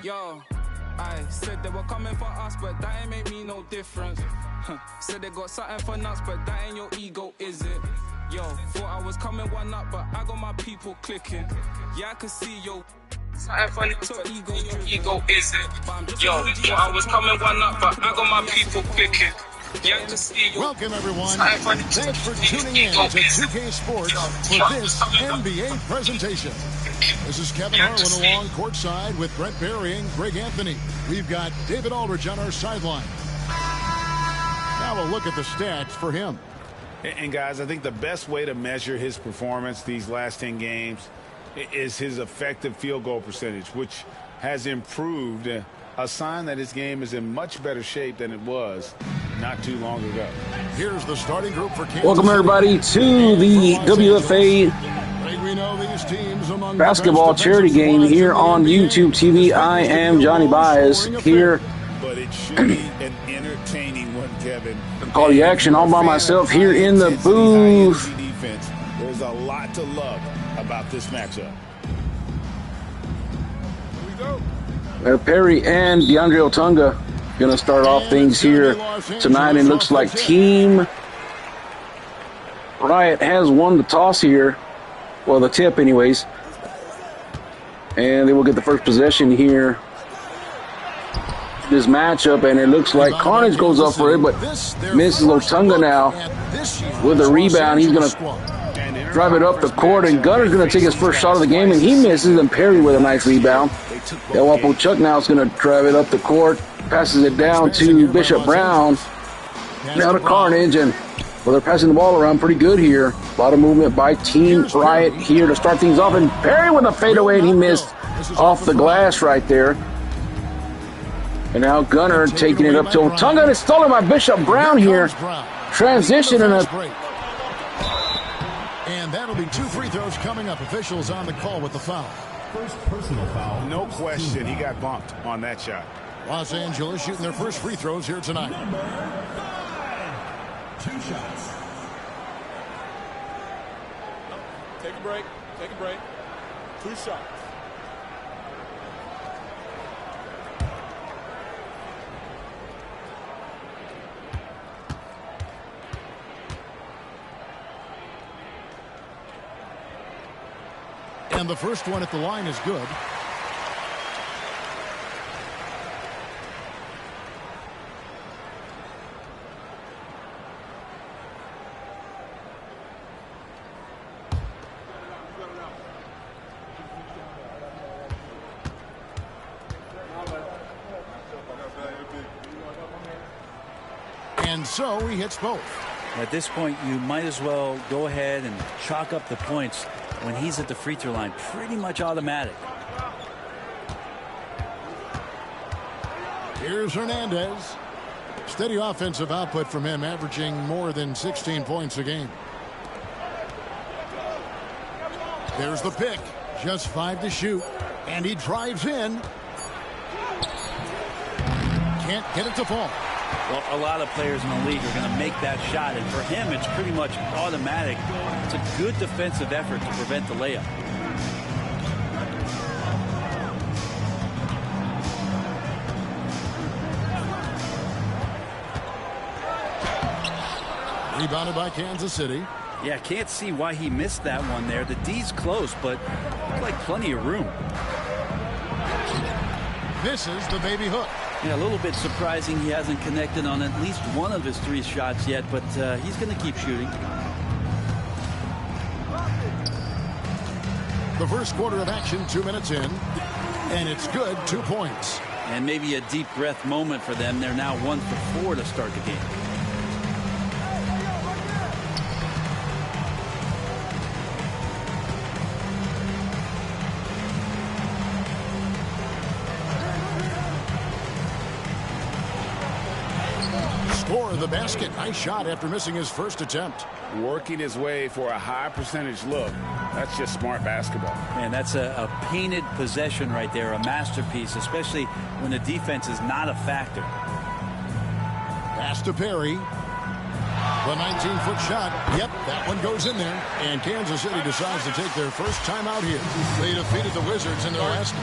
Yo, I said they were coming for us, but that ain't make me no difference. Said they got something for nuts, but that ain't your ego, is it? Yo, thought I was coming one up, but I got my people clicking. Yeah, I can see yo. Something for nuts, but ego, is it? Yo, thought I was coming one up, but I got my people clicking. Yeah, I can see you. Welcome, everyone. Thanks for tuning in to 2K Sports for this NBA presentation. This is Kevin Harlan along courtside with Brent Barry and Greg Anthony. We've got David Aldridge on our sideline. Now we'll look at the stats for him. And guys, I think the best way to measure his performance these last 10 games is his effective field goal percentage, which has improved, a sign that his game is in much better shape than it was not too long ago. Here's the starting group for Kansas Welcome, everybody, to the WFA basketball charity game here on YouTube TV. I am Johnny Baez here. But it should be an entertaining one, Kevin. Call the action all by myself here in the booth. There's a lot to love about this matchup. Perry and DeAndre Otunga going to start off things here tonight. It looks like Team Riot has won the toss here. Well, the tip anyways. And they will get the first possession here. This matchup, and it looks like Carnage goes up for it, but misses Otunga now with a rebound. He's going to drive it up the court, and Gunner's going to take his first shot of the game, and he misses, and Perry with a nice rebound. Delwapo Chuck now is going to drive it up the court, passes it down to Bishop Brown. Now to Carnage, and well, they're passing the ball around pretty good here. A lot of movement by Team Riot here to start things off, and Perry with a fadeaway, and he missed off the glass right there. And now Gunner taking it up to Otunga, and it's stolen by Bishop Brown here. Transition and And that'll be 2 free throws coming up. Officials on the call with the foul. First personal foul. No question, he got bumped on that shot. Los Angeles shooting their first free throws here tonight. 2 shots. Take a break. Take a break. 2 shots. And the first one at the line is good. And so he hits both. At this point, you might as well go ahead and chalk up the points when he's at the free throw line. Pretty much automatic. Here's Hernandez. Steady offensive output from him, averaging more than 16 points a game. There's the pick. Just 5 to shoot. And he drives in. Can't get it to fall. Well, a lot of players in the league are going to make that shot, and for him, it's pretty much automatic. It's a good defensive effort to prevent the layup. Rebounded by Kansas City. Yeah, can't see why he missed that one there. The D's close, but looked like plenty of room. Misses the baby hook. Yeah, a little bit surprising he hasn't connected on at least one of his 3 shots yet, but he's going to keep shooting. The first quarter of action, 2 minutes in, and it's good, 2 points. And maybe a deep breath moment for them. They're now 1 for 4 to start the game. Score of the basket. Nice shot after missing his first attempt. Working his way for a high percentage look. That's just smart basketball. Man, that's a painted possession right there, a masterpiece, especially when the defense is not a factor. Pass to Perry. The 19-foot shot. Yep, that one goes in there. And Kansas City decides to take their first time out here. They defeated the Wizards in their last.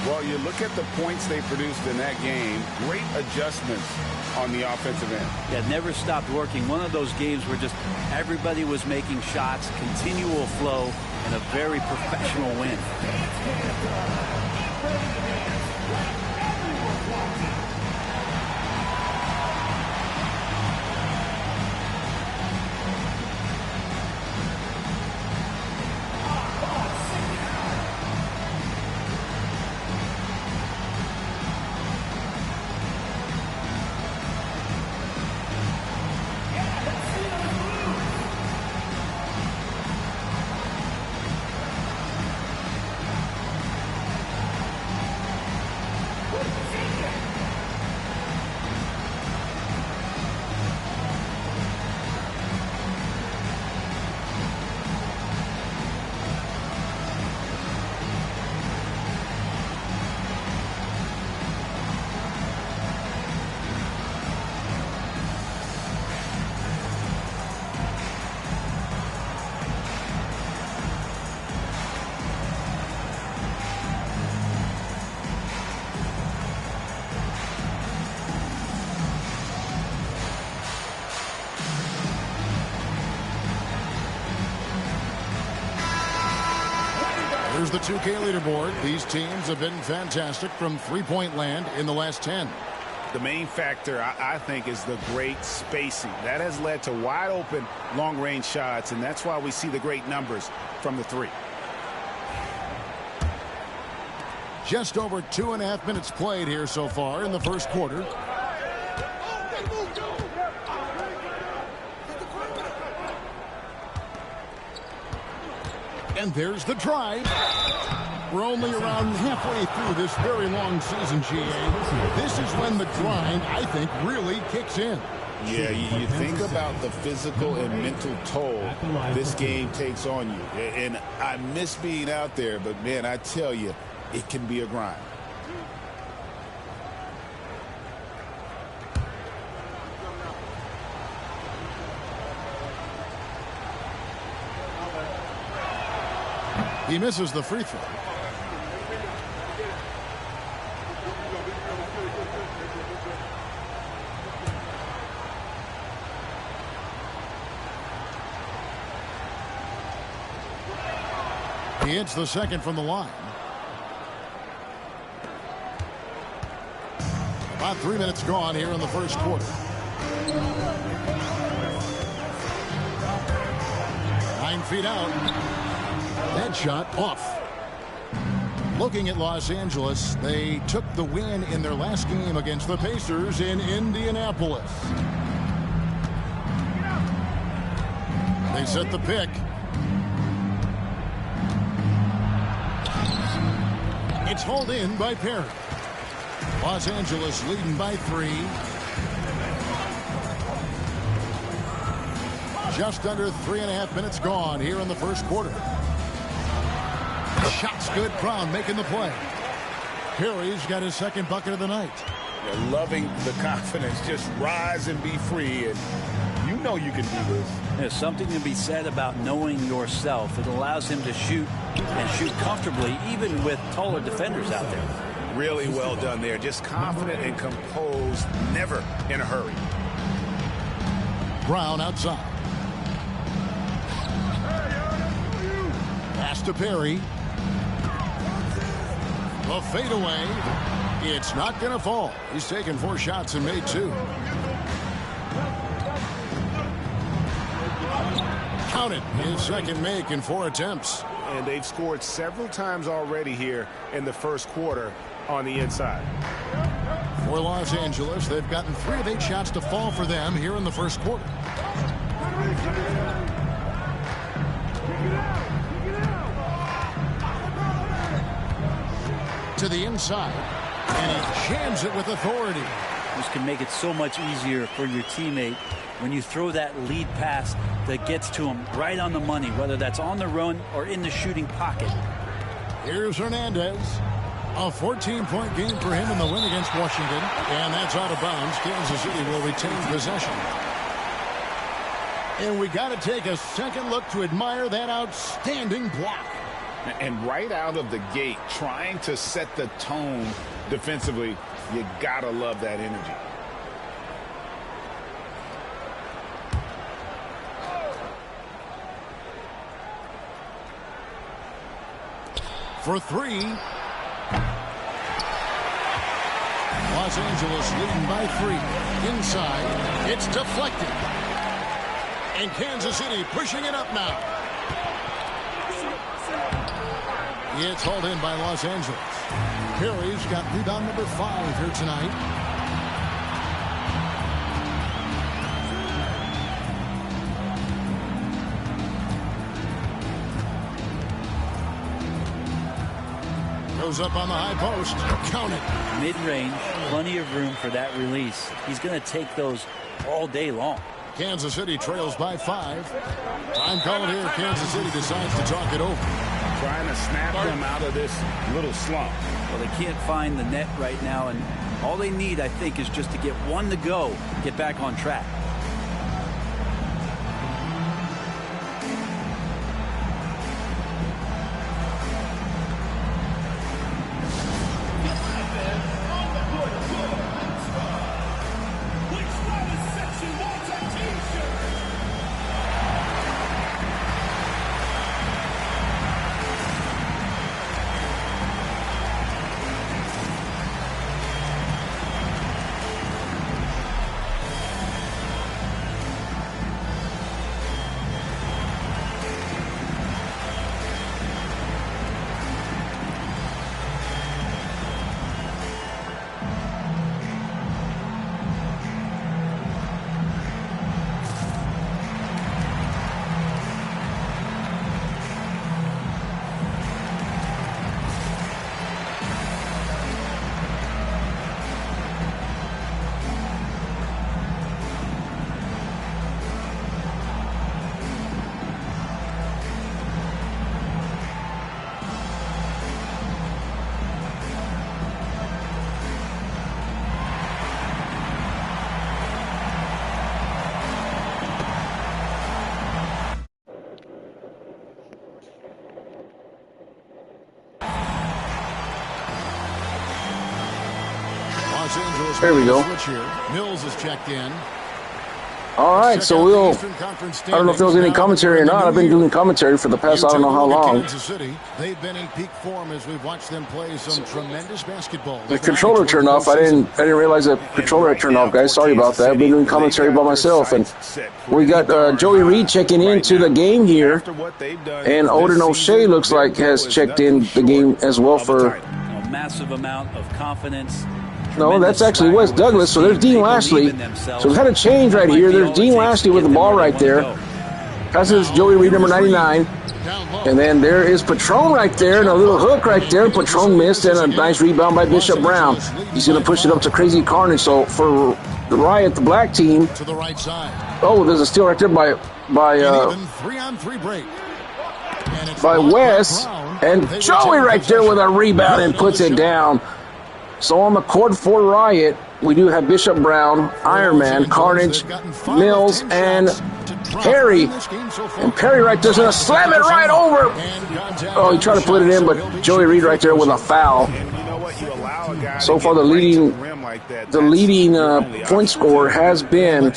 Well, you look at the points they produced in that game. Great adjustments on the offensive end. Yeah, never stopped working. One of those games where just everybody was making shots, continual flow, and a very professional win. Here's the 2K leaderboard. These teams have been fantastic from three-point land in the last 10. The main factor, I think, is the great spacing. That has led to wide-open, long-range shots, and that's why we see the great numbers from the three. Just over 2.5 minutes played here so far in the first quarter. And there's the drive. We're only around halfway through this very long season, GA. This is when the grind, I think, really kicks in. Yeah, you think about the physical and mental toll this game takes on you. And I miss being out there, but, man, I tell you, it can be a grind. He misses the free throw. He hits the second from the line. About 3 minutes gone here in the first quarter. 9 feet out. That shot off. Looking at Los Angeles, they took the win in their last game against the Pacers in Indianapolis. They set the pick. It's hauled in by Perry. Los Angeles leading by 3. Just under 3.5 minutes gone here in the first quarter. Shot's good. Brown making the play. Perry's got his second bucket of the night. They're loving the confidence. Just rise and be free. And you know you can do this. There's something to be said about knowing yourself. It allows him to shoot and shoot comfortably, even with taller defenders out there. Really well done there. Just confident and composed, never in a hurry. Brown outside. Pass to Perry. The fadeaway. It's not going to fall. He's taken 4 shots and made 2. Count it. His second make in 4 attempts. And they've scored several times already here in the first quarter on the inside. For Los Angeles, they've gotten 3 of 8 shots to fall for them here in the first quarter. To the inside, and he jams it with authority. This can make it so much easier for your teammate when you throw that lead pass that gets to him right on the money, whether that's on the run or in the shooting pocket. Here's Hernandez. A 14-point game for him in the win against Washington, and that's out of bounds. Kansas City will retain possession. And we got to take a second look to admire that outstanding block. And right out of the gate, trying to set the tone defensively, you got to love that energy. For three. Los Angeles leading by 3. Inside. It's deflected. And Kansas City pushing it up now. It's hauled in by Los Angeles. Perry's got rebound number 5 here tonight. Goes up on the high post. Count it. Mid-range, plenty of room for that release. He's going to take those all day long. Kansas City trails by 5. Time called here. Kansas City decides to talk it over. Trying to snap them out of this little slump. Well, they can't find the net right now, and all they need, I think, is just to get one to go, get back on track. There we go. Mills is checked in. All right, so I don't know if there was any commentary or not. I've been doing commentary for the past I don't know how long. Kansas City, they've been in peak form as we've watched them play some tremendous basketball. The controller turned off. I didn't realize the controller had turned off, guys. Sorry about that. I've been doing commentary by myself, and we got Joey Reed checking into the game here, and Odin O'Shea looks like has checked in the game as well for a massive amount of confidence. No, that's actually Wes Douglas. So there's Dean Lashley. So we've had a change right here. There's Dean Lashley with the ball right there. Passes Joey Reed, number 99. And then there is Patron right there, and a little hook right there. Patron missed, and a nice rebound by Bishop Brown. He's going to push it up to Crazy Carnage. So for the Riot, the black team. To the right side. Oh, there's a steal right there by 3-on-3 break. By Wes, and Joey right there with a rebound and puts it down. So on the court for Riot, we do have Bishop Brown, Iron Man, Carnage, Mills, and Perry. And Perry right there's going to slam it right over. Oh, he tried to put it in, but Joey Reed right there with a foul. So far, the leading point scorer has been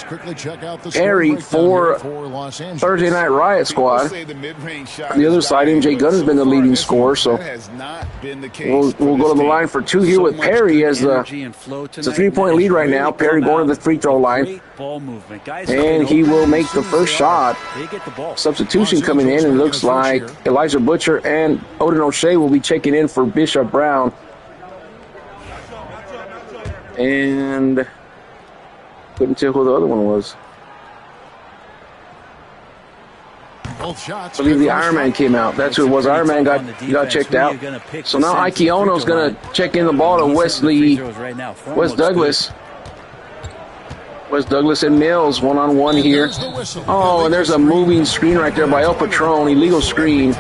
Perry for Thursday Night Riot Squad. On the other side, MJ Gunn has been the leading scorer. So we'll go to the line for 2 here with Perry as it's a 3-point lead right now. Perry going to the free throw line, and he will make the first shot. Substitution coming in, and it looks like Elijah Butcher and Odin O'Shea will be checking in for Bishop Brown. And couldn't tell who the other one was. Both shots. I believe the Iron Man came out. That's who it was. Iron Man got checked out. So now Ike Ono's going to check in the ball to Wes Douglas. Wes Douglas and Mills one-on-one here. Oh, and there's a moving screen right there by El Patron, illegal screen.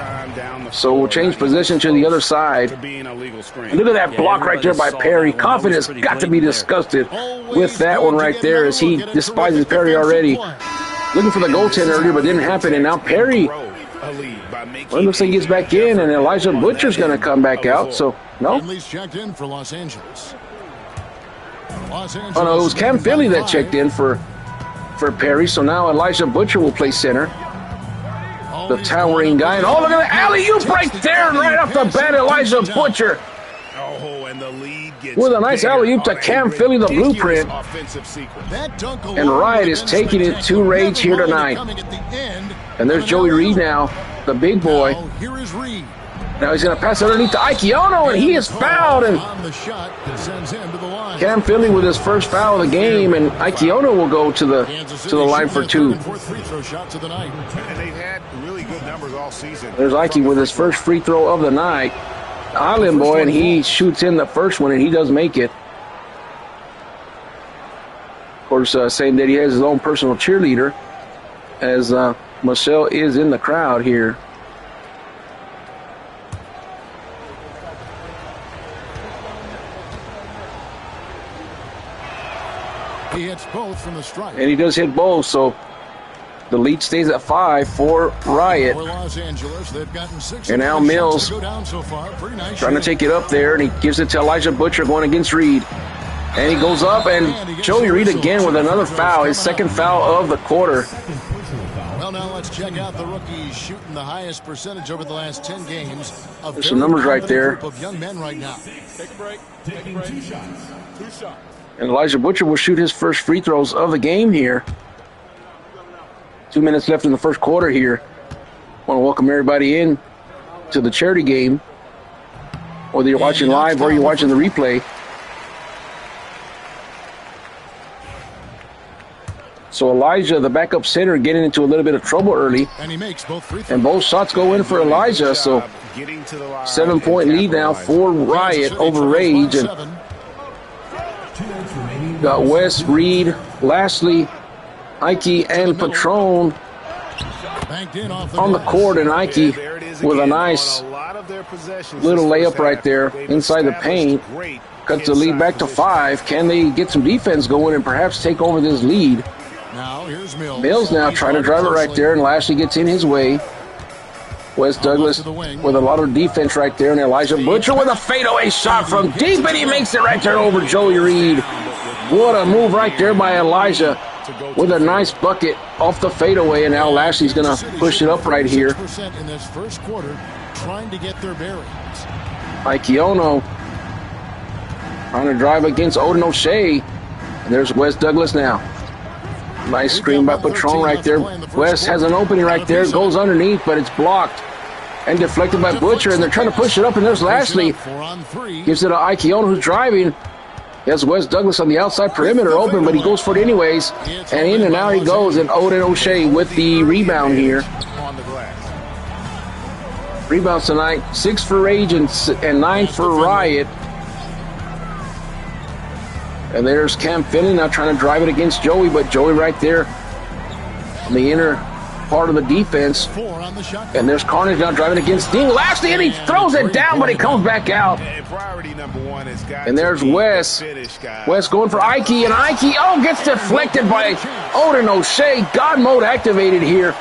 So we'll change position to the other side. Look at that block right there by Perry. Confidence got to be disgusted with that one right there, as he despises Perry already. looking for the goaltender earlier, but didn't happen. And now Perry, well, it looks like he gets back in, and Elijah Butcher's going to come back out. So, no. Checked in for Los Angeles. Oh, no, it was Cam Philly that checked in for Perry. So now Elijah Butcher will play center. The towering guy. And oh, look at the alley-oop right there. And right off the bat, Elijah Butcher. With a nice alley-oop to Cam Philly, the blueprint. And Riot is taking it to Rage here tonight. And there's Joey Reed now, the big boy. Now he's going to pass it underneath to Ike Ono, and he is fouled. And Cam Philly with his first foul of the game, and Ike Ono will go to the line for 2. There's Ike with his first free throw of the night. Island boy, and he shoots in the first one, and he does make it. Of course, saying that he has his own personal cheerleader, as Michelle is in the crowd here. He hits both from the strike. And he does hit both, so the lead stays at 5 for Riot. And now Mills trying to take it up there, and he gives it to Elijah Butcher going against Reed. And he goes up, and Joey Reed again with another foul, his second foul of the quarter. Well, now let's check out the rookies shooting the highest percentage over the last 10 games. There's some numbers right there. Of young men right now. Take a break. Take a break. 2 shots. 2 shots. And Elijah Butcher will shoot his first free throws of the game here. 2 minutes left in the first quarter here. Want to welcome everybody in to the charity game, whether you're watching live or you're watching the replay. So Elijah, the backup center, getting into a little bit of trouble early. And he makes both free throws. And both shots go in for Elijah. So 7-point lead now for Riot over Rage. And got West, Reed, Lastly, Ike, and Patron on the court. And Ike with a nice little layup right there inside the paint. Cuts the lead back to 5. Can they get some defense going and perhaps take over this lead? Now here's Mills. Mills now trying to drive it right there, and Lashley gets in his way. Wes Douglas with a lot of defense right there, and Elijah Butcher with a fadeaway shot from deep, and he makes it right there over Joey Reed. What a move right there by Elijah with a nice bucket off the fadeaway, and now Lashley's going to push it up right here. In this first quarter, trying to get their bearings. Ike Ono trying to drive against Odin O'Shea. And there's Wes Douglas now. Nice screen by Patron right there. Wes has an opening right there. Goes underneath, but it's blocked and deflected by Butcher. And they're trying to push it up, and there's Lashley. Gives it to Ike Ono, who's driving. Has Wes Douglas on the outside perimeter open, but he goes for it anyways. And in and out he goes, and Odin O'Shea with the rebound here. Rebounds tonight, 6 for Rage and 9 for Riot. And there's Cam Finney now trying to drive it against Joey, but Joey right there on the inner part of the defense. And there's Carnage now driving against Dean Lashley, and he throws it down, but he comes back out. And there's Wes. Wes going for Ike, and Ike, gets deflected by Odin O'Shea. God mode activated here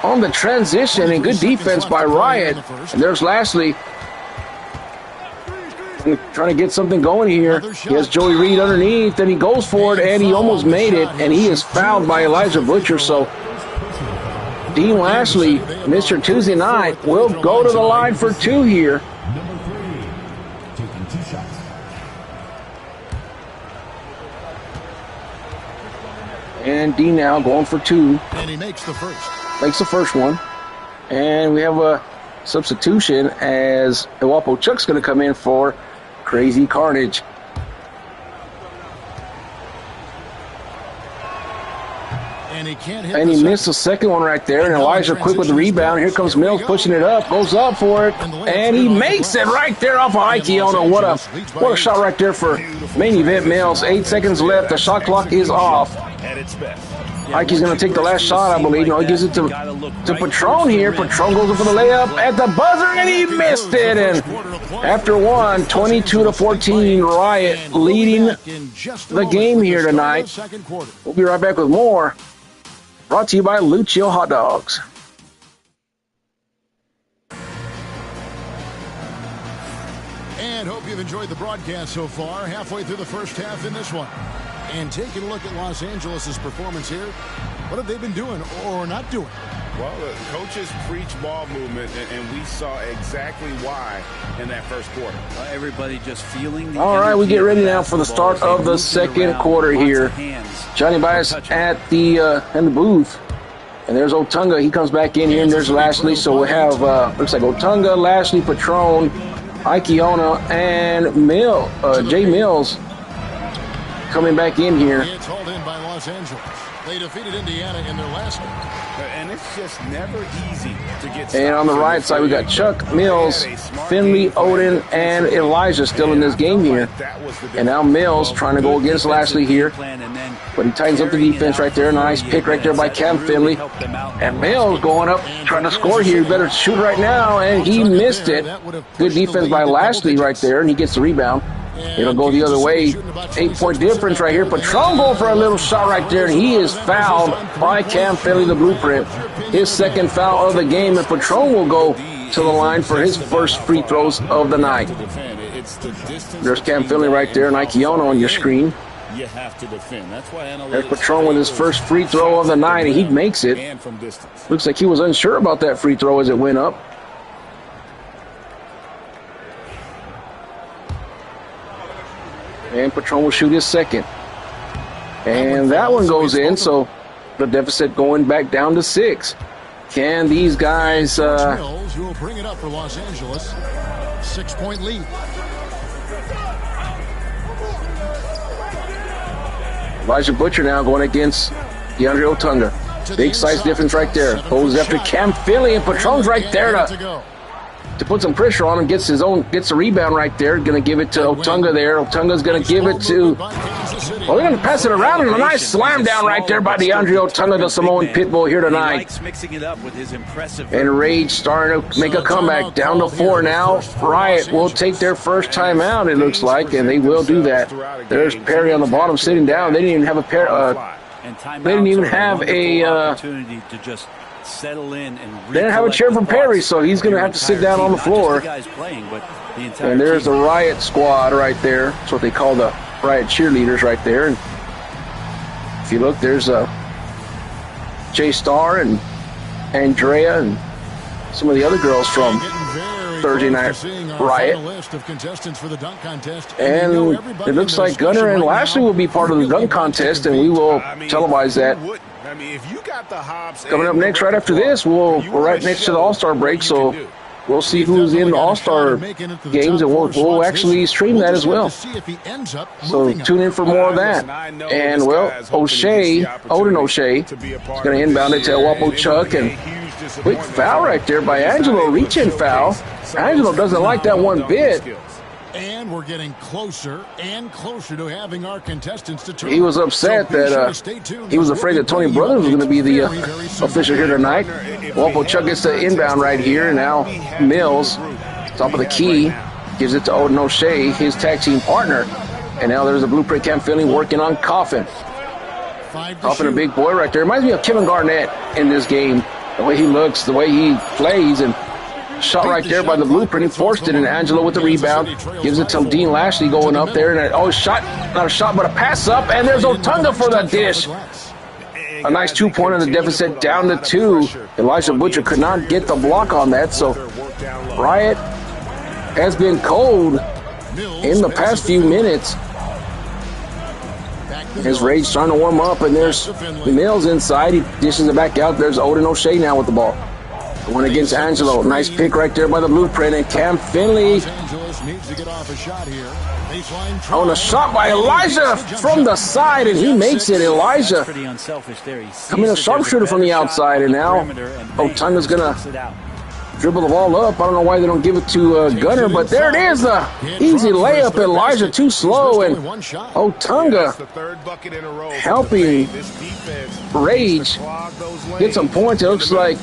on the transition, and good defense by Riot. And there's Lashley trying to get something going here. He has Joey Reed underneath, and he goes for it, and he almost made it, and he is fouled by Elijah Butcher. So Dean Lashley, Mr. Tuesday Night, will go to the line for 2 here. And Dean now going for 2. And he makes the first. Makes the first one. And we have a substitution as Iwapo Chuck's going to come in for Crazy Carnage. And he missed the second one right there. And Elijah quick with the rebound. Here comes Mills pushing it up. Goes up for it. And he makes it right there off of Ike Ono. What a shot right there for main event Mills. 8 seconds left. The shot clock is off. Ike's going to take the last shot, I believe. No, he gives it to Patron here. Patron goes up for the layup at the buzzer, and he missed it. And after one, 22-14, Riot leading the game here tonight. We'll be right back with more Brought to you by Lucio Hot Dogs. And hope you've enjoyed the broadcast so far. Halfway through the first half in this one. And taking a look at Los Angeles' performance here. What have they been doing or not doing? Well, the coaches preach ball movement, and we saw exactly why in that first quarter. Everybody just feeling the All right, we get ready now for the start of the second quarter here. Johnny Bias at the in the booth. And there's Otunga. He comes back in here, and there's Lashley. So we have, looks like Otunga, Lashley, Patron, Ikiona, and Jay Mills coming back in here. It's hauled in by Los Angeles. They defeated Indiana in their last one. And it's just never easy to get. And on the right side, we got Chuck, Mills, Finley, Odin, and Elijah still in this game here. And now Mills trying to go against Lashley here. But he tightens up the defense right there. Nice pick right there by Cam Finley. And Mills going up, trying to score here. He better shoot right now, and he missed it. Good defense by Lashley right there, and he gets the rebound. It'll go the other way. 8-point difference right here. Patron going for a little shot right there, and he is fouled by Cam Finley, the blueprint. His second foul of the game, and Patron will go to the line for his first free throws of the night. There's Cam Finley right there, and Ikiona on your screen. You have to defend. That's why there's Patron with his first free throw of the night, and he makes it. Looks like he was unsure about that free throw as it went up. And Patron will shoot his second. And that one goes in, so the deficit going back down to 6. Can these guys... Mills, who will bring it up for Los Angeles. 6-point lead. Elijah Butcher now going against DeAndre Otunga. Big size difference right there. Goes after Cam Finley, and Patron's right there to put some pressure on him. Gets the rebound right there. Going to give it to Otunga there. Otunga's going to give it to... Well, they're going to pass it around, and a nice slam down right there by DeAndre Otunga, the Samoan Pitbull here tonight. And Rage starting to make a comeback. Down to 4 now. Riot will take their first time out, it looks like, and they will do that. There's Perry on the bottom sitting down. They didn't even have a pair... they didn't even have a... opportunity to just settle in and they didn't have a chair for Perry, so he's going to have to sit down on the floor. And there's the Riot squad right there. That's what they call the Riot cheerleaders right there. And if you look, there's Jay Starr and Andrea and some of the other girls from Thursday Night Riot. And it looks like Gunner and Lashley will be part of the dunk contest, and we will televise that. Coming up next, right after this, we're right next to the All-Star break, so we'll see who's in the All-Star games, and we'll actually stream that as well. So tune in for more of that. And, well, Odin O'Shea, is going to inbound it to El Guapo Chuck, and quick foul right there by Angelo, reach-in foul. Angelo doesn't like that one bit. And we're getting closer and closer to having our contestants determined. He was upset that he was afraid that Tony Brothers was going to be the official here tonight. Guapo Chuck gets the inbound right here. Now Mills, top of the key, gives it to Odin O'Shea, his tag team partner. And now there's a blueprint Cam Finley working on Coffin. Coffin, a big boy right there. Reminds me of Kevin Garnett in this game. The way he looks, the way he plays, and shot right there by the blueprint. He forced it, and Angelo with the rebound. Gives it to Dean Lashley going up there. And not a shot, but a pass up. And there's Otunga for the dish. A nice 2-pointer, the deficit down to 2. Elijah Butcher could not get the block on that. So Riot has been cold in the past few minutes. His Rage trying to warm up, and there's Mills inside. He dishes it back out. There's Odin O'Shea now with the ball. Going against Angelo. Nice pick right there by the blueprint. And Cam Finley on a shot by Elijah from the side, and he makes it. Elijah coming a sharpshooter from the outside, and now Otunga's going to dribble the ball up. I don't know why they don't give it to Gunner, but there it is. Easy layup. Elijah too slow, and Otunga helping Rage get some points. It looks like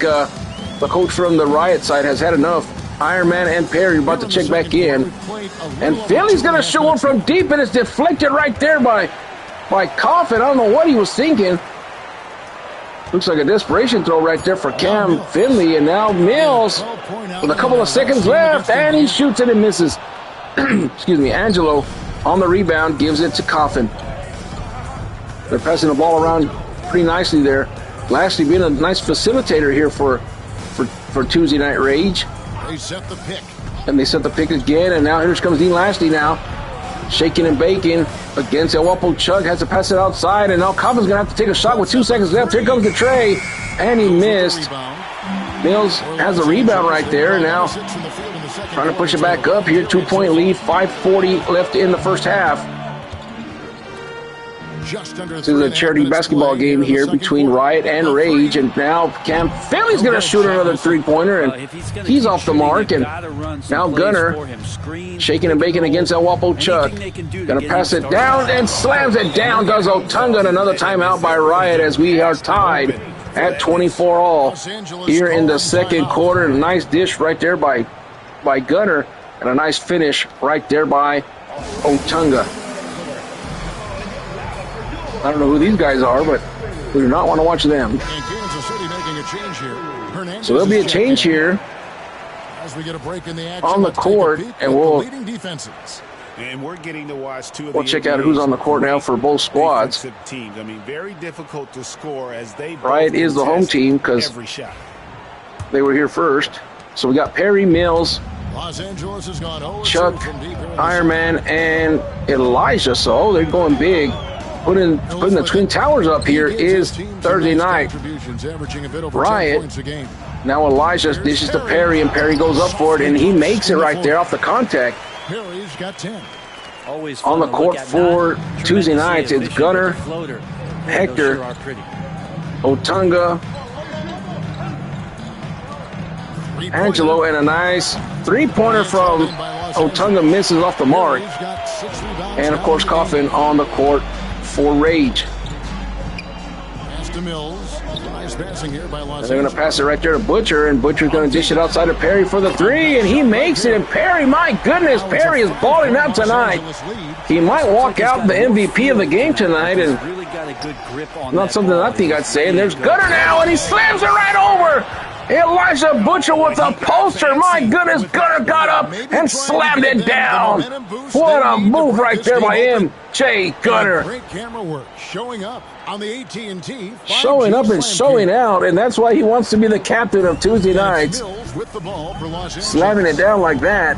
the coach from the Riot side has had enough. Iron Man and Perry about to check back in. And Finley's going to shoot one from deep, and it's deflected right there by Coffin. I don't know what he was thinking. Looks like a desperation throw right there for Cam Finley, and now Mills with a couple of seconds left, and he shoots it and misses. Excuse me, Angelo on the rebound gives it to Coffin. They're passing the ball around pretty nicely there. Lashley being a nice facilitator here for Tuesday Night Rage. They set the pick. And they set the pick again, and now here comes Dean Lashley now. Shaking and baking against El Guapo Chug. Has to pass it outside, and now Coffin's going to have to take a shot with 2 seconds left. Here comes the tray, and he missed. Mills has a rebound right there. Now trying to push it back up here. 2-point lead, 5:40 left in the first half. This is a charity basketball game here between Riot and Rage, and now Cam Finley's going to shoot another three-pointer, and he's off the mark. And now Gunner shaking and baking against El Guapo Chuck. Going to pass it down and slams it down. Does Otunga, and another timeout by Riot as we are tied at 24 all here in the second quarter. Nice dish right there by Gunner, and a nice finish right there by Otunga. I don't know who these guys are, but we do not want to watch them. So there'll be a change here on the court, and we'll check out who's on the court now for both squads. Riot is the home team because they were here first. So we got Perry, Mills, Chuck, Ironman, and Elijah. So they're going big. Putting the Twin Towers up here is Thursday night. Riot. Now Elijah dishes to Perry, and Perry goes up for it, and he makes it right there off the contact. On the court for Tuesday nights, it's Gunner, Hector, Otunga, Angelo, and a nice three-pointer from Otunga misses off the mark. And, of course, Coffin on the court for Rage. And they're going to pass it right there to Butcher, and Butcher's going to dish it outside of Perry for the three, and he makes it. And Perry, my goodness, Perry is balling out tonight. He might walk out the MVP of the game tonight, and not something I think I'd say. And there's Gunner now, and he slams it right over. Elijah Butcher with a poster. My goodness, Gunner got up and slammed it down. What a move right there by him, Jay Gunner. Great camera work, showing up on the AT&T. Showing up and showing out, and that's why he wants to be the captain of Tuesday nights. Slamming it down like that.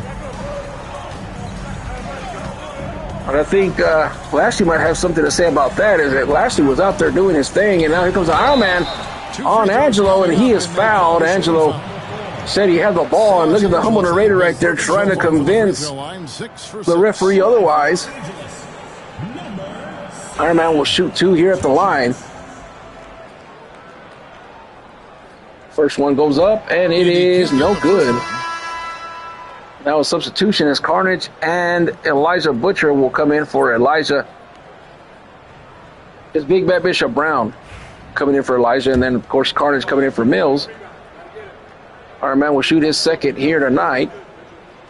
But I think Lashley might have something to say about that, is that Lashley was out there doing his thing, and now here comes the Iron Man on Angelo, and he is fouled. Angelo said he had the ball, and look at the humble narrator right there trying to convince the referee otherwise. Iron Man will shoot two here at the line. First one goes up, and it is no good. Now a substitution as Carnage and Elijah Butcher will come in for Elijah. It's Big Bad Bishop Brown coming in for Elijah, and then, of course, Carnage coming in for Mills. Iron Man will shoot his second here tonight.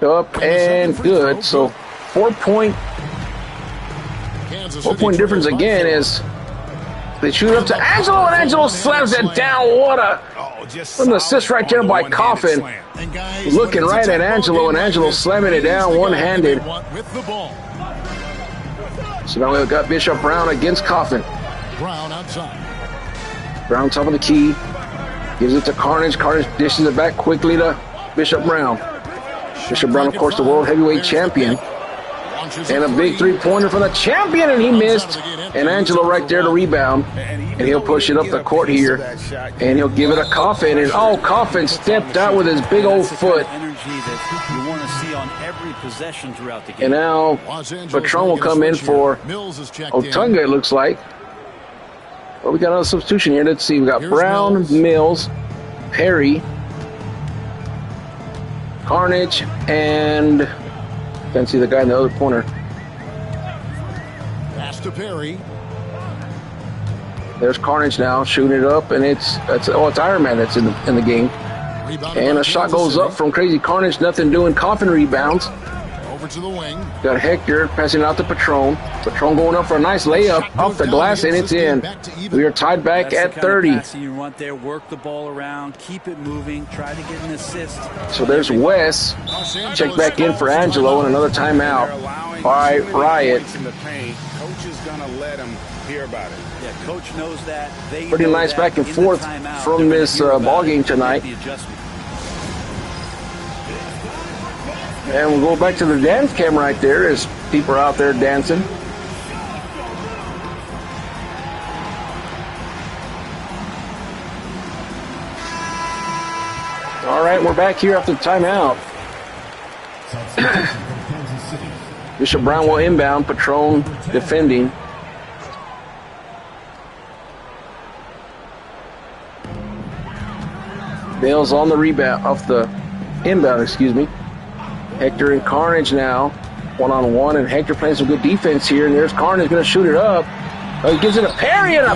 Up and good. So 4-point difference again as they shoot up to Angelo, and Angelo slams it down. What an assist right there by Coffin. Looking right at Angelo, and Angelo slamming it down one-handed. So now we've got Bishop Brown against Coffin. Brown outside. Brown top of the key. Gives it to Carnage. Carnage dishes it back quickly to Bishop Brown. Bishop Brown, of course, the world heavyweight champion. And a big three-pointer from the champion, and he missed. And Angelo right there to rebound. And he'll push it up the court here. And he'll give it a Coffin. And, oh, Coffin stepped out with his big old foot. And now Patron will come in for Otunga, it looks like. Well, we got another substitution here. Let's see. We got Brown, Mills, Perry, Carnage, and can't see the guy in the other corner. Pass to Perry. There's Carnage now shooting it up, and it's Iron Man that's in the game. And a shot goes up from Crazy Carnage. Nothing doing. Coffin rebounds. over to the wing. Got Hector passing out to Patron. Patron going up for a nice layup off the glass, and it's in. We are tied back at 30. That's the kind of you want there. Work the ball around, keep it moving, try to get an assist. So there's Wes. Check back in for Angelo, and another timeout by Riot. Coach is going to let him hear about it. Yeah, coach knows that. Pretty nice back and forth from this ball game tonight. And we'll go back to the dance cam right there as people are out there dancing. All right, we're back here after the timeout. Bishop Brown will inbound, Patron defending. Bale's on the rebound, off the inbound, excuse me. Hector and Carnage now, one-on-one, and Hector playing some good defense here, and there's Carnage going to shoot it up. Oh, he gives it a parry, and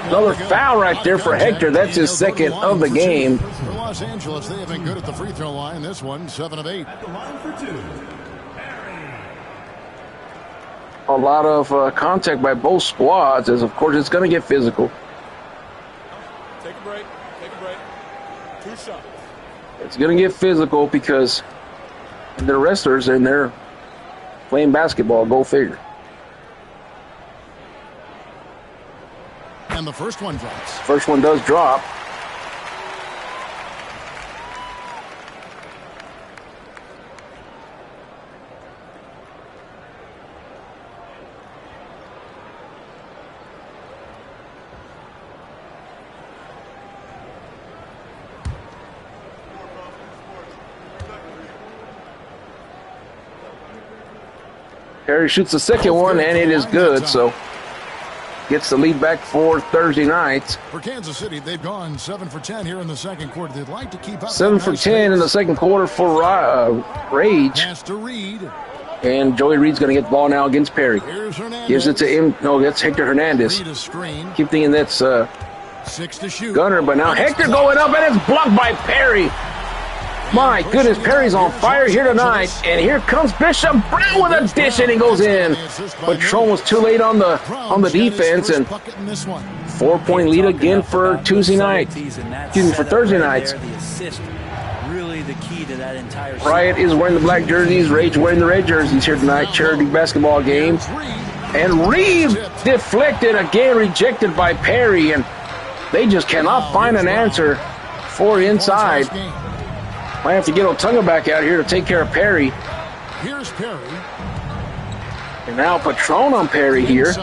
another foul right there for Hector. That's his second of the game. For Los Angeles, they have been good at the free throw line. This one, 7 of 8. A lot of contact by both squads, as of course it's going to get physical. Take a break. Take a break. 2 shots. It's going to get physical because they're wrestlers and they're playing basketball. Go figure. And the first one drops. First one does drop. Perry shoots the second one, and it is good, so gets the lead back for Thursday nights. For Kansas City, they've gone 7 for 10 here in the second quarter. They'd like to keep up. 7 for 10 in the second quarter for Rage. Pass to Reed. And Joey Reed's going to get the ball now against Perry. Here's Hernandez. Gives it to him. No, that's Hector Hernandez. Reed a screen. Keep thinking that's 6 to shoot. Gunner, but now Hector going up, and it's blocked by Perry. My goodness, Perry's on fire here tonight. And here comes Bishop Brown with a dish, and he goes in. Patron was too late on the defense, and 4-point lead again for Tuesday night. Excuse me, for Thursday nights. Really the key to that entire Riot is wearing the black jerseys, Rage wearing the red jerseys here tonight. Charity basketball game. And Reed deflected again, rejected by Perry, and they just cannot find an answer for inside. Might have to get Otunga back out here to take care of Perry. Here's Perry. And now Patron on Perry here.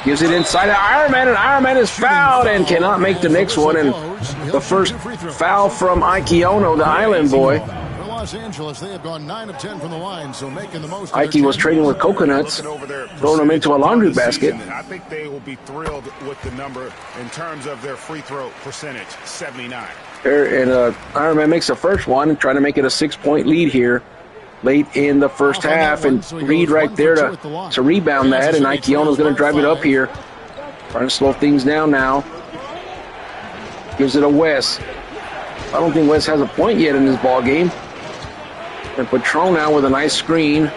Gives it inside to Ironman, and Ironman is fouled and cannot make the next one. And the first foul from Ike Ono, the Island boy. For Los Angeles, they have gone 9 of 10 from the line, so making the most. Ike was trading with coconuts, throwing them into a laundry basket. I think they will be thrilled with the number in terms of their free throw percentage, 79. And Ironman makes the first one, trying to make it a 6-point lead here late in the first half. And Reed right there to rebound that, and Ike Ono's going to drive it up here. Trying to slow things down now. Gives it to Wes. I don't think Wes has a point yet in this ball game. And Patron now with a nice screen.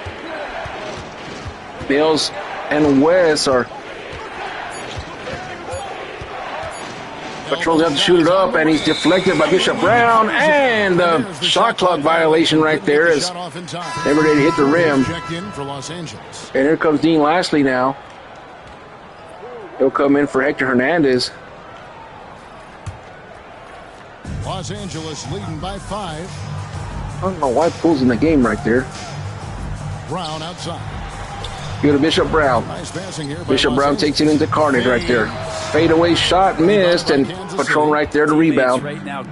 Bales and Wes are... Patron's got to shoot it up, and he's deflected by Bishop Brown, and the shot clock violation right there as never did hit the rim. And here comes Dean Lashley now. He'll come in for Hector Hernandez. Los Angeles leading by 5. I don't know why Pool's in the game right there. Brown outside. Go to Bishop Brown. Nice passing here. Bishop Brown takes it into Carnage right there. Fadeaway shot missed, and Patron right there to rebound.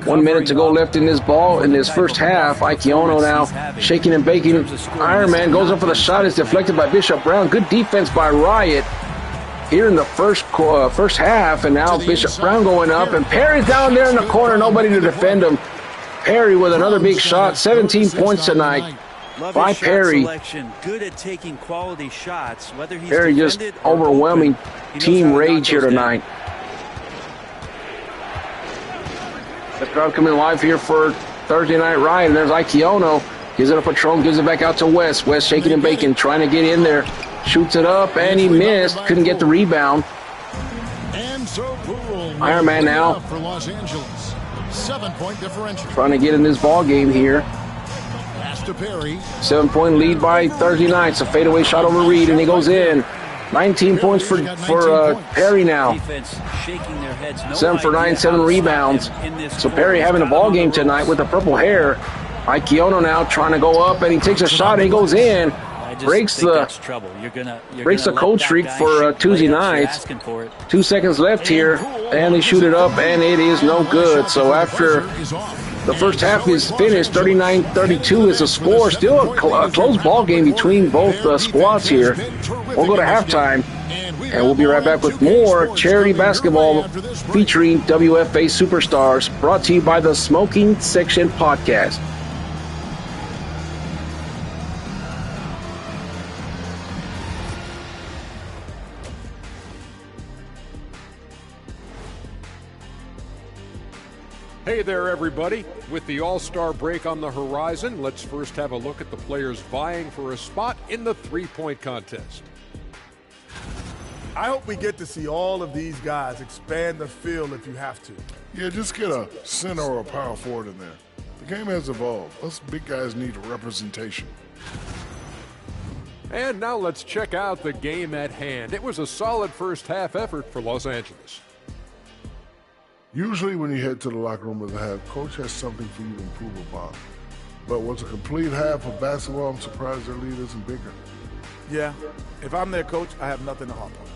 1 minute to go left in this ball in this first half. Ike Ono now shaking and baking. Ironman goes up for the shot. It's deflected by Bishop Brown. Good defense by Riot here in the first half, and now Bishop Brown going up, and Perry's down there in the corner. Nobody to defend him. Perry with another big shot. 17 points tonight. By Perry. Good at taking quality shots. Whether he's Perry just overwhelming team Rage here tonight. The crowd coming live here for Thursday Night Riot, and there's Ike Ono Gives it a Patron, gives it back out to West. West shaking and baking, trying to get in there. Shoots it up, and he missed. Couldn't get the rebound. Iron Man now. For Los Angeles. 7-point differential. Trying to get in this ball game here. Pass to Perry. 7-point lead by Thursday Nights. A fadeaway shot over Reed, and he goes in. 19 points for Perry now. 7 for 9, 7 rebounds. So Perry having a ball game tonight with the purple hair. Ike Keono now trying to go up, and he takes a shot, and he goes in. Breaks the cold streak for Tuesday nights. 2 seconds left here, and they shoot it up, and it is no good. So after the first half is finished, 39-32 is the score. Still a close ball game between both squads here. We'll go to halftime, and we'll be right back with more charity basketball featuring WFA Superstars, brought to you by the Smoking Section Podcast. Hey there, everybody. With the All-Star break on the horizon, let's first have a look at the players vying for a spot in the three-point contest. I hope we get to see all of these guys expand the field if you have to. Yeah, just get a center or a power forward in there. The game has evolved. Us big guys need representation. And now let's check out the game at hand. It was a solid first-half effort for Los Angeles. Usually when you head to the locker room as a half, coach has something for you to improve upon. But what's a complete half of basketball, I'm surprised their lead isn't bigger. Yeah, if I'm their coach, I have nothing to harp on.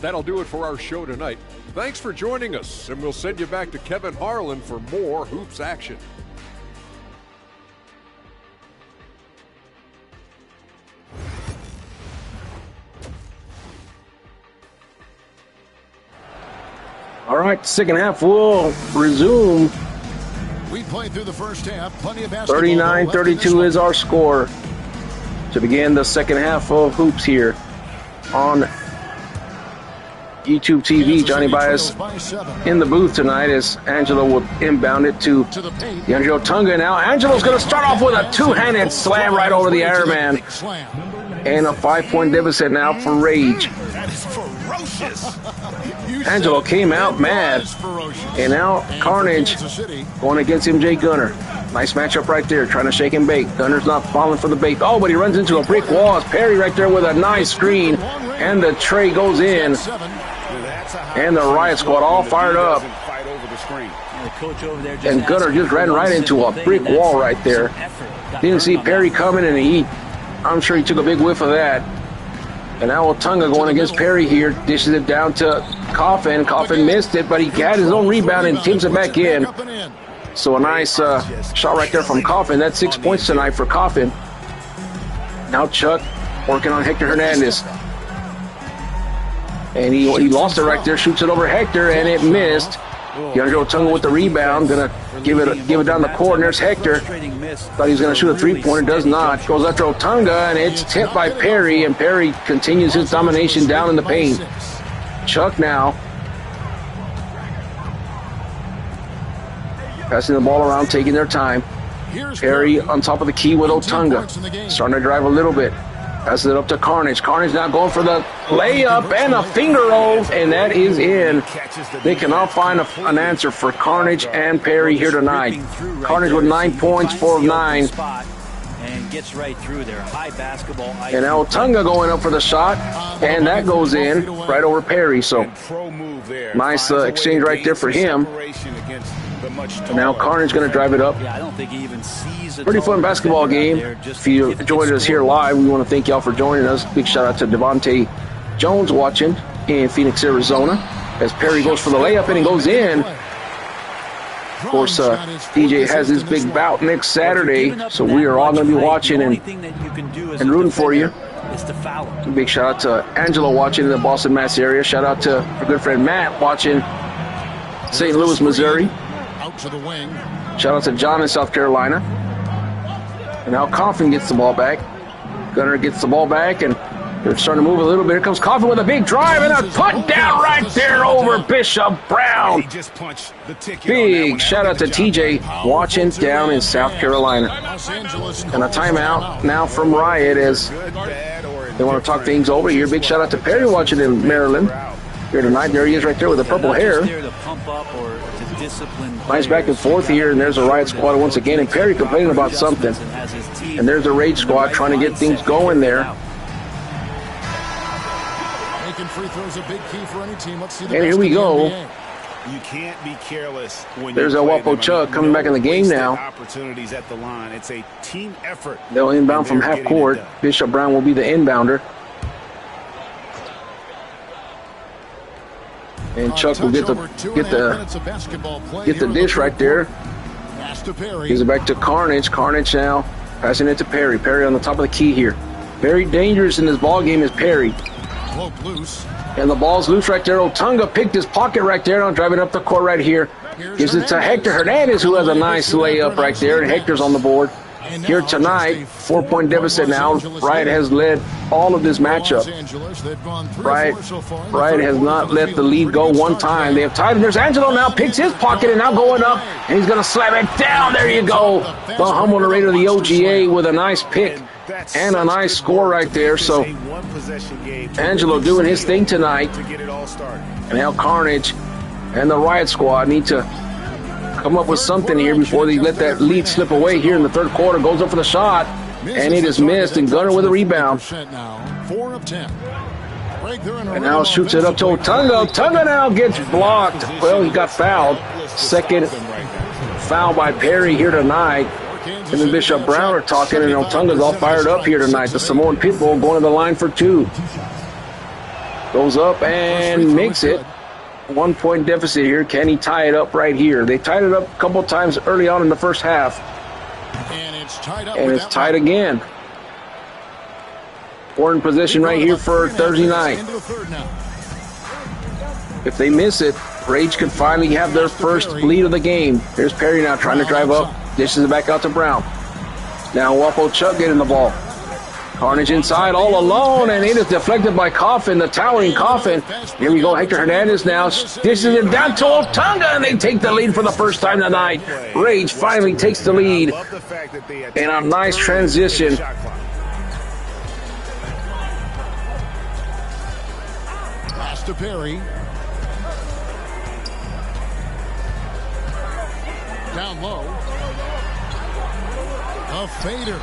That'll do it for our show tonight. Thanks for joining us, and we'll send you back to Kevin Harlan for more hoops action. All right, second half will resume. We played through the first half. Plenty of basketball. 39-32 is our score to begin the second half of hoops here on YouTube TV. Johnny Bias in the booth tonight as Angelo will inbound it to DeAndre Otunga. Now Angelo's going to start off with a two-handed slam right over the Ironman. And a 5-point deficit now for Rage. That is ferocious. Angelo came out mad. And now Carnage going against MJ Gunner. Nice matchup right there, trying to shake and bake. Gunner's not falling for the bait. Oh, but he runs into a brick wall. It's Perry right there with a nice screen. And the tray goes in. And the Riot Squad all fired up. And Gunner just ran right into a brick wall right there. Didn't see Perry coming, and I'm sure he took a big whiff of that. And now Otunga going against Perry here. Dishes it down to Coffin. Coffin missed it, but he had his own rebound and tips it back in. So a nice shot right there from Coffin. That's 6 points tonight for Coffin. Now Chuck working on Hector Hernandez. And he lost it right there. Shoots it over Hector, and it missed. DeAndre Otunga with the rebound. Going to give it down the court, and there's Hector. Thought he was going to shoot a three-pointer. Does not. Goes after Otunga, and it's tipped by Perry. And Perry continues his domination down in the paint. Chuck now. Passing the ball around, taking their time. Perry on top of the key with Otunga. Starting to drive a little bit. Passes it up to Carnage. Carnage now going for the layup and a finger roll, and that is in. They cannot find an answer for Carnage and Perry here tonight. Carnage with 9 points, 4 of 9. And gets right through there. High basketball. And now Otunga going up for the shot, and that goes in right over Perry. So nice exchange right there for him. And now Carnage going to drive it up. Yeah, I don't think he even sees Pretty fun basketball game. If you joined us here live, we want to thank y'all for joining us. Big shout out to Devontae Jones watching in Phoenix, Arizona. As Perry goes for the layup and he goes in. Of course, DJ has his big bout next Saturday, so we are all going to be watching and rooting for you. Big shout out to Angelo watching in the Boston, Mass area. Shout out to our good friend Matt watching St. Louis, Missouri. To the wing. Shout out to John in South Carolina. And now Coffin gets the ball back. Gunner gets the ball back, and They're starting to move a little bit. Here comes Coffin with a big drive and a put down right there over Bishop Brown. Big shout out to TJ watching down in South Carolina. And a timeout now from Riot as they want to talk things over here. Big shout out to Perry watching in Maryland here tonight. There he is right there with the purple hair. Nice back and forth here, and there's a Riot squad once again. And Perry complaining about something. And there's a Rage squad trying to get things going there. Free throws a big key for any team. Let's see the and here we go. You can't be careless when there's a Wapo Chuck coming back in the game now. Opportunities at the line. It's a team effort. They'll inbound from half court. Bishop Brown will be the inbounder. And Chuck will get the dish right there. Gives it back to Carnage. Carnage now passing it to Perry. Perry on the top of the key here. Very dangerous in this ball game is Perry. Loose. And the ball's loose right there. Otunga picked his pocket right there. Now driving up the court right here. Gives it to Hector Hernandez, who has a nice layup right there. And Hector's on the board. Here tonight, 4-point deficit now. Riot has led all of this matchup. Riot has not let the lead go one time. They have tied. There's Angelo now, picks his pocket and now going up. And he's going to slam it down. There you go. The humble narrator of the OGA with a nice pick. And a nice score right there. So Angelo doing his thing tonight. And now Carnage and the Riot squad need to come up with something here before they let that lead slip away here in the third quarter. Goes up for the shot. And it is missed. And Gunner with a rebound. 4 of 10. And now shoots it up to Otunga. Otunga now gets blocked. Well, he got fouled. Second foul by Perry here tonight. Him and Bishop Brown are talking, and Otunga's all fired up here tonight. The Samoan Pitbull going to the line for two. Goes up and makes it. 1-point deficit here. Can he tie it up right here? They tied it up a couple times early on in the first half. And it's tied up. And it's tied again. Important position right here for Thursday night. If they miss it, Rage could finally have their first lead of the game. Here's Perry now trying to drive up. Dishes it back out to Brown. Now Wapo Chuck getting the ball. Carnage inside all alone, and it is deflected by Coffin, the towering Coffin. Here we go, Hector Hernandez now dishes it down to Otunga, and they take the lead for the first time tonight. Rage finally takes the lead, and a nice transition. Pass to Perry. Down low. A fader.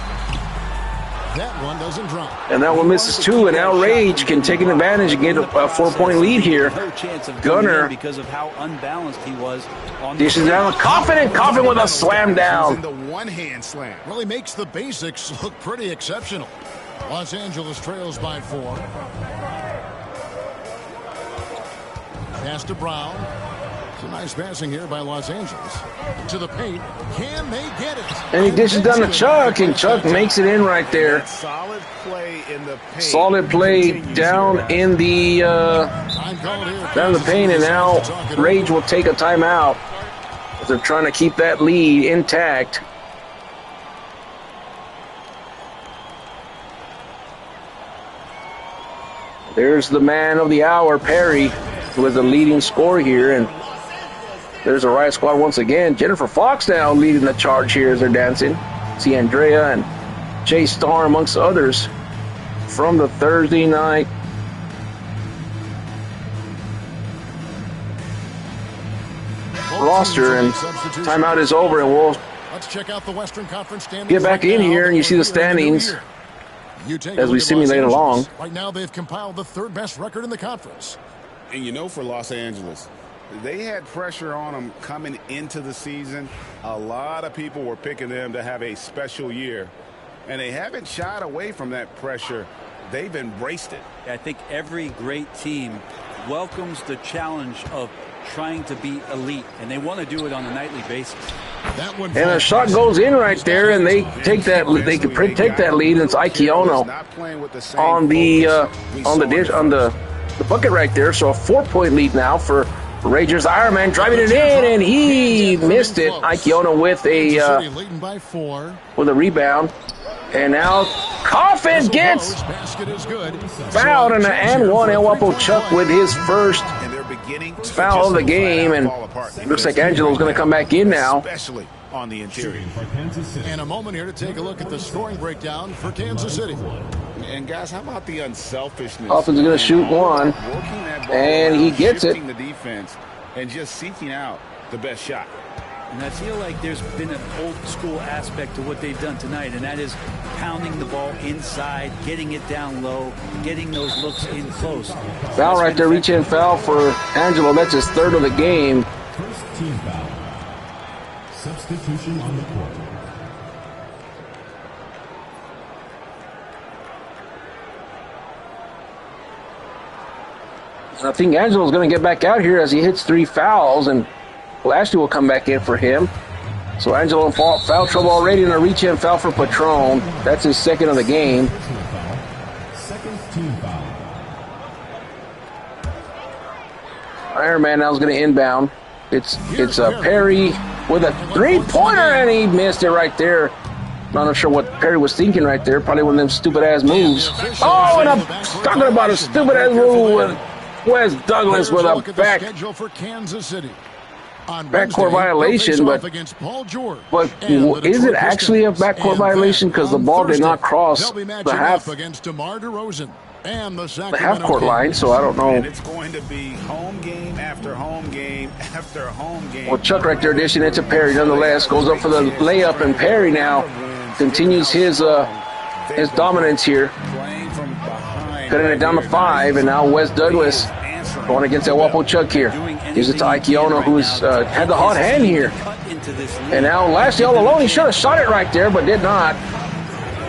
That one doesn't drop. And that one misses two, and now Rage can take an advantage and get a 4-point lead here. Gunner because of how unbalanced he was. Dishes down Coffin, and Coffin with a slam down. The one-hand slam really makes the basics look pretty exceptional. Los Angeles trails by 4. Pass to Brown. It's a nice passing here by Los Angeles. To the paint. Can they get it? And he dishes down to Chuck, and Chuck makes it in right there. Solid play in the paint. Solid play down in the paint, and now Rage will take a timeout. They're trying to keep that lead intact. There's the man of the hour, Perry, who is the leading scorer here, and there's a Riot squad once again. Jennifer Fox now leading the charge here as they're dancing. See Andrea and Jay Starr amongst others from the Thursday night roster. And timeout is over, and we'll get back in here, and you see the standings as we simulate along. Right now they've compiled the third best record in the conference. And you know, for Los Angeles, they had pressure on them coming into the season. A lot of people were picking them to have a special year, and they haven't shied away from that pressure. They've embraced it. I think every great team welcomes the challenge of trying to be elite, and they want to do it on a nightly basis. And a shot goes in right there, and they take that. They can take that lead. And it's Aikiono on the bucket right there. So a 4-point lead now for Rangers. Ironman driving it in, and he missed it. Aikiono with a rebound, and now Coffin gets fouled and one. El Guapo Chuck with his first foul of the game, and looks like Angelo's going to come back in now. Especially on the interior. And a moment here to take a look at the scoring breakdown for Kansas City. And guys, how about the unselfishness? Coffin's going to shoot one, and he gets it. The defense and just seeking out the best shot. And I feel like there's been an old school aspect to what they've done tonight, and that is pounding the ball inside, getting it down low, getting those looks in close. Foul right there, reach-in foul for Angelo. That's his third of the game. First team foul. Substitution on the court. I think Angelo's going to get back out here as he hits 3 fouls, and Lashley will come back in for him. So Angelo in foul trouble already, and a reach-in foul for Patron. That's his second of the game. Second team foul. Iron Man now is going to inbound. It's Perry with a three-pointer, and he missed it right there. Not sure what Perry was thinking right there. Probably one of them stupid-ass moves. Oh, and I'm talking about a stupid-ass move with Wes Douglas with a backcourt violation, but is it actually a backcourt violation? Because the ball did not cross the half-court line, so I don't know. And it's going to be home game after home game after home game. Well, Chuck right there dishing it to Perry nonetheless. Goes up for the layup, and Perry now continues his dominance here. Cutting it down to 5, and now Wes Douglas going against El Guapo Chuck here. Gives it to Aikiono, who's had the hot hand here. And now Lashley all alone. He should have shot it right there, but did not.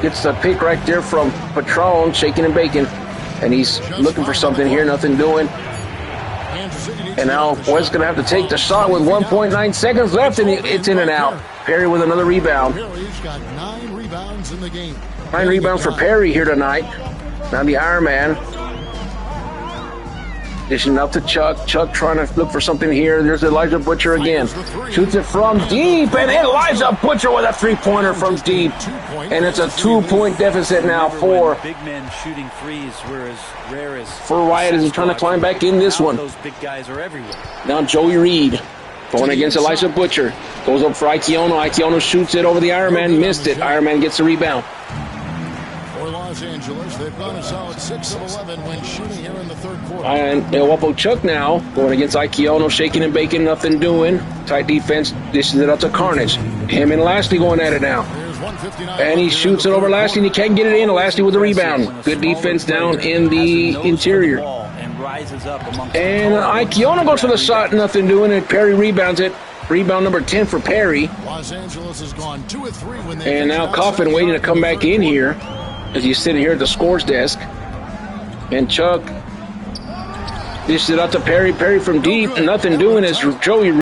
Gets the pick right there from Patron, shaking and baking. And he's looking for something here, nothing doing. And now Wes going to have to take the shot with 1.9 seconds left, and it's in and out. Perry with another rebound. Perry's got 9 rebounds in the game. 9 rebounds for Perry here tonight. Now the Iron Man. Dishing up to Chuck. Chuck trying to look for something here. There's Elijah Butcher again. Shoots it from deep, and Elijah Butcher with a 3-pointer from deep. And it's a 2-point deficit now for big men shooting threes were as rare as for Wyatt as he's trying to climb back in this one. Those big guys are everywhere. Now Joey Reed going against Elijah Butcher. Goes up for Aikiono. Aikiono shoots it over the Iron Man. Missed it. Iron Man gets the rebound. For Los Angeles, they've gone a solid 6 of 11 when shooting here in the third quarter. And El Guapo Chuck now going against Aikiono, shaking and baking, nothing doing. Tight defense, dishes it up to Carnage. Him and Lashley going at it now. And he shoots it over Lashley, and he can't get it in. Lashley with the rebound. Good defense down in the interior. And Aikiono goes for the shot, nothing doing it. Perry rebounds it. Rebound number 10 for Perry. Los Angeles has gone 2 of 3 when they and now Coffin waiting to come back in here as he's sitting here at the scores desk. And Chuck dishes it out to Perry. Perry from deep, nothing doing as Joey